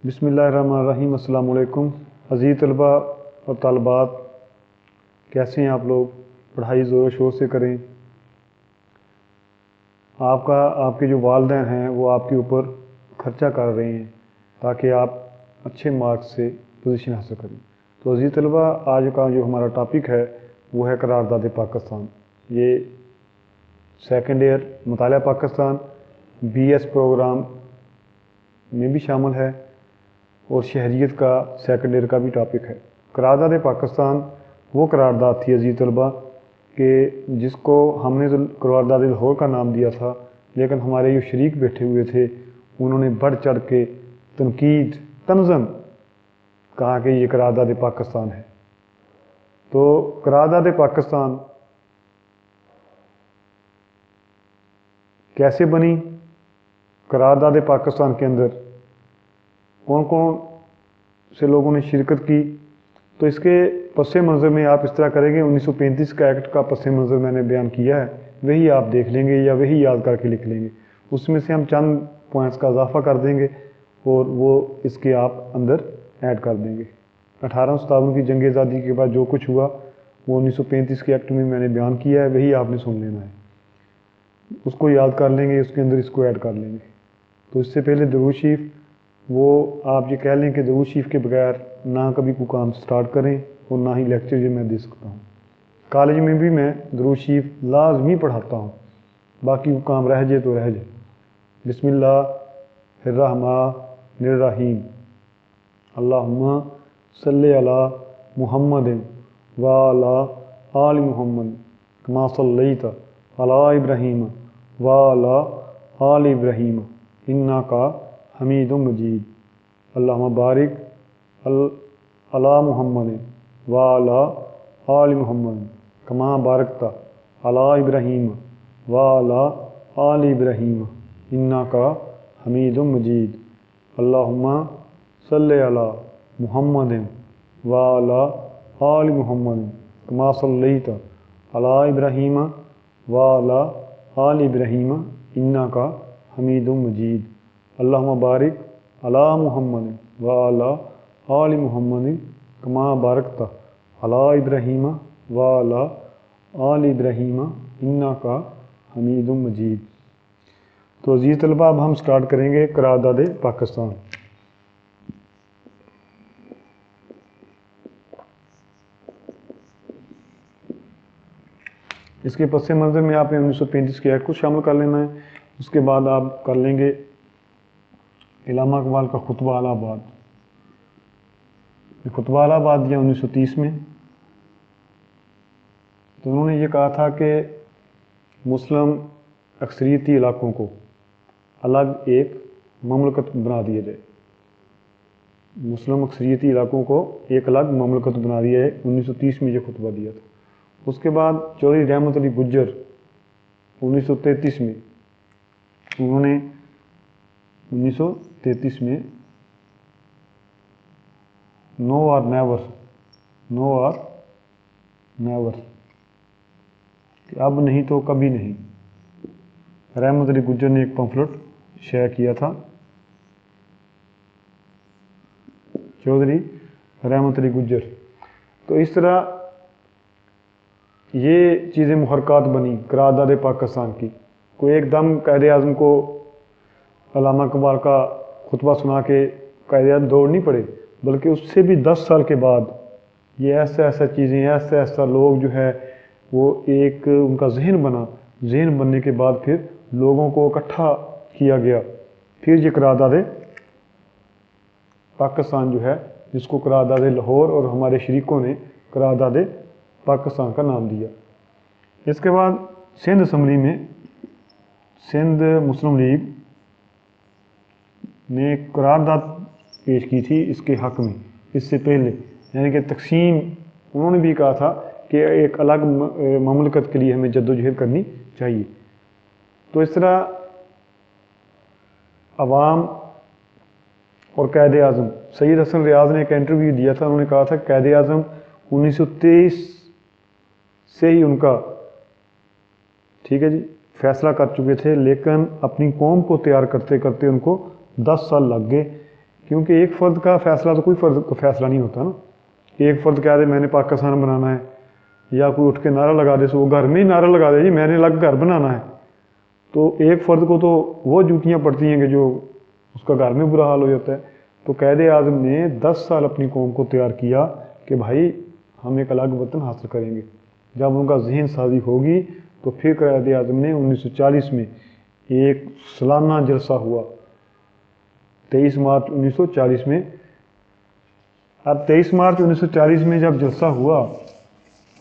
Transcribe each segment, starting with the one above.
بسم اللہ الرحمن الرحیم۔ السلام علیکم عزیز طلبہ اور طالبات، کیسے ہیں آپ لوگ؟ پڑھائی زور و شور سے کریں۔ آپ کے جو والدین ہیں وہ آپ کے اوپر خرچہ کر رہے ہیں تاکہ آپ اچھے مارکس سے پوزیشن حاصل کریں۔ تو عزیز طلبہ، آج کا جو ہمارا ٹاپک ہے وہ ہے قرارداد پاکستان۔ یہ سیکنڈ ایئر مطالعہ پاکستان بی ایس پروگرام میں بھی شامل ہے اور شہریت کا سیکنڈ ایئر کا بھی ٹاپک ہے۔ قرارداد پاکستان وہ قرارداد تھی عزیز طلبہ کہ جس کو ہم نے قرارداد لاہور کا نام دیا تھا، لیکن ہمارے جو شریک بیٹھے ہوئے تھے انہوں نے بڑھ چڑھ کے تنقید طنزاً کہا کہ یہ قرارداد پاکستان ہے۔ تو قرارداد پاکستان کیسے بنی؟ قرارداد پاکستان کے اندر کون کون سے لوگوں نے شرکت کی؟ تو اس کے پس منظر میں آپ اس طرح کریں گے، 1935 کا ایکٹ کا پس منظر میں نے بیان کیا ہے، وہی آپ دیکھ لیں گے یا وہی یاد کر کے لکھ لیں گے۔ اس میں سے ہم چند پوائنٹس کا اضافہ کر دیں گے اور وہ اس کے آپ اندر ایڈ کر دیں گے۔ 1857 کی جنگ آزادی کے بعد جو کچھ ہوا وہ 1935 کے ایکٹ میں نے بیان کیا ہے، وہی آپ نے سن لینا ہے۔ اس کو یاد کر لیں گے، اس کے اندر اس کو ایڈ کر لیں گے۔ تو اس سے پہلے درود شریف، وہ آپ یہ کہہ لیں کہ درود شریف کے بغیر نہ کبھی کوئی کام سٹارٹ کریں اور نہ ہی لیکچر جو میں دے سکتا ہوں۔ کالج میں بھی میں درود شریف لازمی پڑھاتا ہوں، باقی وہ کام رہ جائے تو رہ جائے۔ بسم اللہ الرحمن الرحیم، اللہم صلی علی محمد وعلی آل محمد کما صلیت علی ابراہیم وعلی آل ابراہیم انک حمید مجید، اللہم بارک علی محمد وعلی آل محمد کما بارکت علی ابراہیم وعلی آل ابراہیم انک حمید مجید، اللہم صلی علی محمد وعلی آل محمد کما صلیت علی ابراہیم وعلی آل ابراہیم انک حمید مجید، اللہم بارک علی محمد وعلی آل محمد کما بارکت علی ابراہیم وعلی آل ابراہیم انک حمید مجید۔ تو عزیز طلبہ، اب ہم سٹارٹ کریں گے قرارداد پاکستان۔ اس کے پس منظر میں آپ نے 1935 کے ایکٹ کو شامل کر لینا ہے۔ اس کے بعد آپ کر لیں گے علامہ اقبال کا خطبہ الہ آباد۔ خطبہ الہ آباد دیا 1930 میں، تو انہوں نے یہ کہا تھا کہ مسلم اکثریتی علاقوں کو الگ ایک مملکت بنا دیا جائے۔ مسلم اکثریتی علاقوں کو ایک الگ مملکت بنا دیا ہے، 1930 میں یہ خطبہ دیا تھا۔ اس کے بعد چودھری رحمت علی گجر 1933 میں، انہوں نے 1933 میں نو اور نیور کہ اب نہیں تو کبھی نہیں، رحمت علی گجر نے ایک پمفلٹ شائع کیا تھا، چودھری رحمت علی گجر۔ تو اس طرح یہ چیزیں محرکات بنی قرارداد پاکستان کی۔ کوئی ایک دم قائد اعظم کو علامہ اقبال کا خطبہ سنا کے قائد اعظم دوڑ نہیں پڑے، بلکہ اس سے بھی 10 سال کے بعد یہ ایسا چیزیں، ایسا لوگ جو ہے وہ ایک ان کا ذہن بننے کے بعد پھر لوگوں کو اکٹھا کیا گیا، پھر یہ قرارداد پاکستان جو ہے، جس کو قرارداد لاہور اور ہمارے شریکوں نے قرارداد پاکستان کا نام دیا۔ اس کے بعد سندھ اسمبلی میں سندھ مسلم لیگ نے ایک قرارداد پیش کی تھی اس کے حق میں، اس سے پہلے، یعنی کہ تقسیم، انہوں نے بھی کہا تھا کہ ایک الگ مملکت کے لیے ہمیں جدوجہد کرنی چاہیے۔ تو اس طرح عوام اور قائد اعظم، سید حسن ریاض نے ایک انٹرویو دیا تھا، انہوں نے کہا تھا قائد اعظم 1923 سے ہی ان کا فیصلہ کر چکے تھے، لیکن اپنی قوم کو تیار کرتے کرتے ان کو 10 سال لگ گئے کیونکہ ایک فرد کا فیصلہ تو کوئی فرد کا فیصلہ نہیں ہوتا نا. ایک فرد کہہ دے میں نے پاکستان بنانا ہے، یا کوئی اٹھ کے نعرہ لگا دے، سو وہ گھر میں ہی نعرہ لگا دے جی میں نے الگ گھر بنانا ہے، تو ایک فرد کو تو وہ جوتیاں پڑتی ہیں کہ جو اس کا گھر میں برا حال ہو جاتا ہے. تو قائد اعظم نے 10 سال اپنی قوم کو تیار کیا کہ بھائی ہم ایک الگ وطن حاصل کریں گے. جب ان کا ذہن سازی ہوگی تو پھر قائد اعظم نے 1940 میں ایک سالانہ جلسہ ہوا 23 مارچ 1940 میں. اب 23 مارچ 1940 میں جب جلسہ ہوا،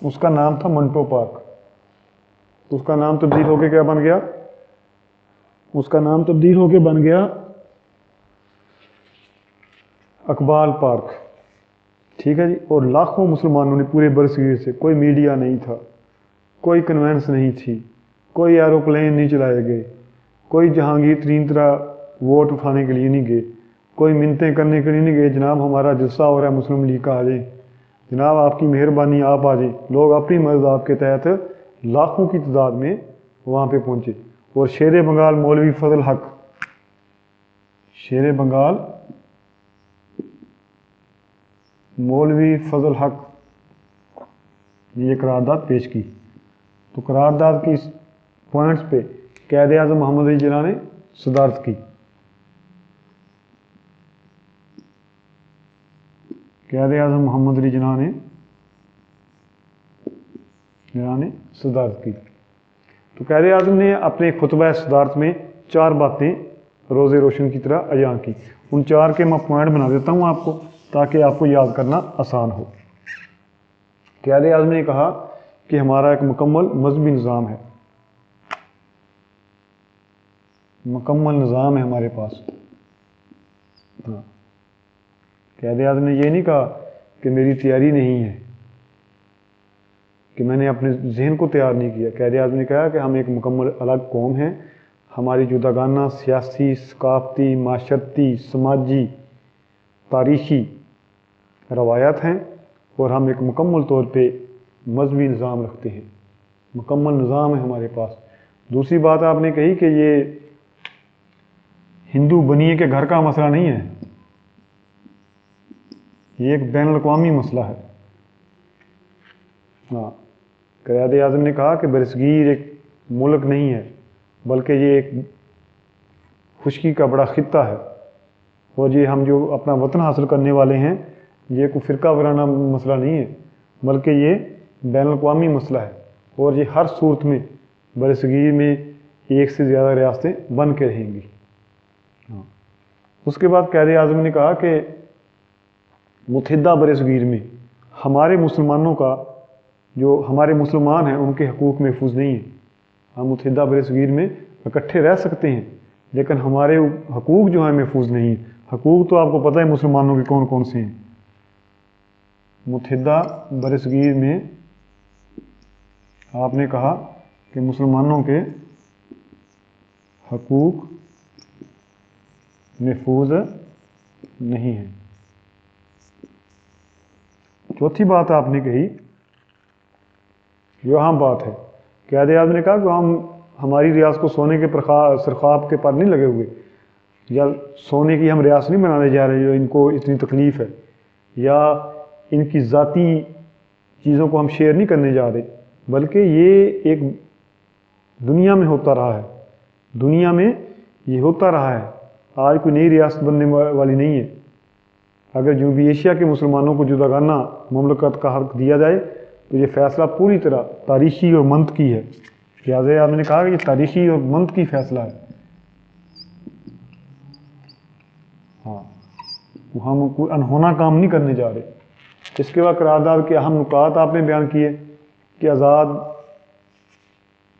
اس کا نام تھا منٹو پارک. اس کا نام تبدیل ہو کے کیا بن گیا؟ اس کا نام تبدیل ہو کے بن گیا اقبال پارک. ٹھیک ہے جی. اور لاکھوں مسلمانوں نے پورے برصغیر سے، کوئی میڈیا نہیں تھا، کوئی کنوینس نہیں تھی، کوئی ایروپلین نہیں چلائے گئے، کوئی جہانگیر ترین طرح ووٹ اٹھانے کے لیے نہیں گئے، کوئی منتیں کرنے کے لیے نہیں گئے جناب ہمارا جلسہ ہو رہا ہے مسلم لیگ کا، آ جائیں جناب آپ کی مہربانی آپ آ جائیں. لوگ اپنی مذہب کے تحت لاکھوں کی تعداد میں وہاں پہ پہنچے. اور شیر بنگال مولوی فضل حق، شیر بنگال مولوی فضل حق نے یہ قرارداد پیش کی. تو قرارداد کی اس پوائنٹس پہ قائد اعظم محمد علی جناح نے صدارت کی. قائد اعظم محمد علی جناح نے صدارت کی. تو قائد اعظم نے اپنے خطبہ صدارت میں 4 باتیں روز روشن کی طرح اجاں کی. ان 4 کے میں پوائنٹ بنا دیتا ہوں آپ کو تاکہ آپ کو یاد کرنا آسان ہو. قائد اعظم نے کہا کہ ہمارا ایک مکمل مذہبی نظام ہے، مکمل نظام ہے ہمارے پاس. ہاں، قائد اعظم نے یہ نہیں کہا کہ میری تیاری نہیں ہے، کہ میں نے اپنے ذہن کو تیار نہیں کیا. قائد اعظم نے کہا کہ ہم ایک مکمل الگ قوم ہیں، ہماری جداگانہ سیاسی، ثقافتی، معاشرتی، سماجی، تاریخی روایات ہیں، اور ہم ایک مکمل طور پہ مذہبی نظام رکھتے ہیں، مکمل نظام ہے ہمارے پاس. دوسری بات آپ نے کہی کہ یہ ہندو بنیے کے گھر کا مسئلہ نہیں ہے، یہ ایک بین الاقوامی مسئلہ ہے. ہاں، قائد اعظم نے کہا کہ برصغیر ایک ملک نہیں ہے بلکہ یہ ایک خشکی کا بڑا خطہ ہے، اور یہ ہم جو اپنا وطن حاصل کرنے والے ہیں یہ کوئی فرقہ وارانہ مسئلہ نہیں ہے بلکہ یہ بین الاقوامی مسئلہ ہے، اور یہ ہر صورت میں برصغیر میں ایک سے زیادہ ریاستیں بن کے رہیں گی. اس کے بعد قائد اعظم نے کہا کہ متحدہ برصغیر میں ہمارے مسلمانوں کا، جو ہمارے مسلمان ہیں ان کے حقوق محفوظ نہیں ہیں. ہم متحدہ برصغیر میں اکٹھے رہ سکتے ہیں لیکن ہمارے حقوق جو ہیں محفوظ نہیں ہیں. حقوق تو آپ کو پتہ ہے مسلمانوں کے کون کون سے ہیں. متحدہ برصغیر میں آپ نے کہا کہ مسلمانوں کے حقوق محفوظ نہیں ہیں. چوتھی بات آپ نے کہی جو اہم بات ہے، قائد اعظم نے کہا کہ ہماری ریاست کو سونے کے سرخاب کے پر نہیں لگے ہوئے، یا سونے کی ہم ریاست نہیں بنانے جا رہے جو ان کو اتنی تکلیف ہے، یا ان کی ذاتی چیزوں کو ہم شیئر نہیں کرنے جا رہے، بلکہ یہ ایک دنیا میں ہوتا رہا ہے، دنیا میں یہ ہوتا رہا ہے. آج کوئی نئی ریاست بننے والی نہیں ہے. اگر جنوبی ایشیا کے مسلمانوں کو جداگانہ مملکت کا حق دیا جائے تو یہ فیصلہ پوری طرح تاریخی اور منطقی ہے. قائد اعظم نے کہا کہ یہ تاریخی اور منطقی فیصلہ ہے. ہاں، ہم کوئی انہونا کام نہیں کرنے جا رہے. اس کے بعد قرارداد کے اہم نکات آپ نے بیان کیے کہ آزاد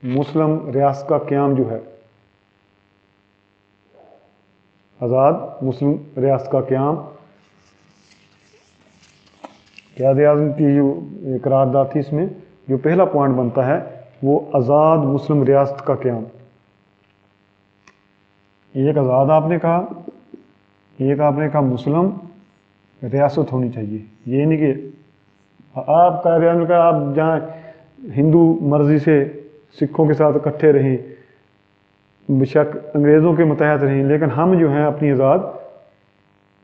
مسلم ریاست کا قیام جو ہے، آزاد مسلم ریاست کا قیام، قائد اعظم کی جو قرارداد تھی اس میں جو پہلا پوائنٹ بنتا ہے وہ آزاد مسلم ریاست کا قیام. ایک آزاد آپ نے کہا، ایک آپ نے کہا مسلم ریاست ہونی چاہیے. یہ نہیں کہ آپ قائد اعظم نے کہا آپ جہاں ہندو مرضی سے سکھوں کے ساتھ اکٹھے رہیں، بے شک انگریزوں کے متحد رہیں، لیکن ہم جو ہیں اپنی آزاد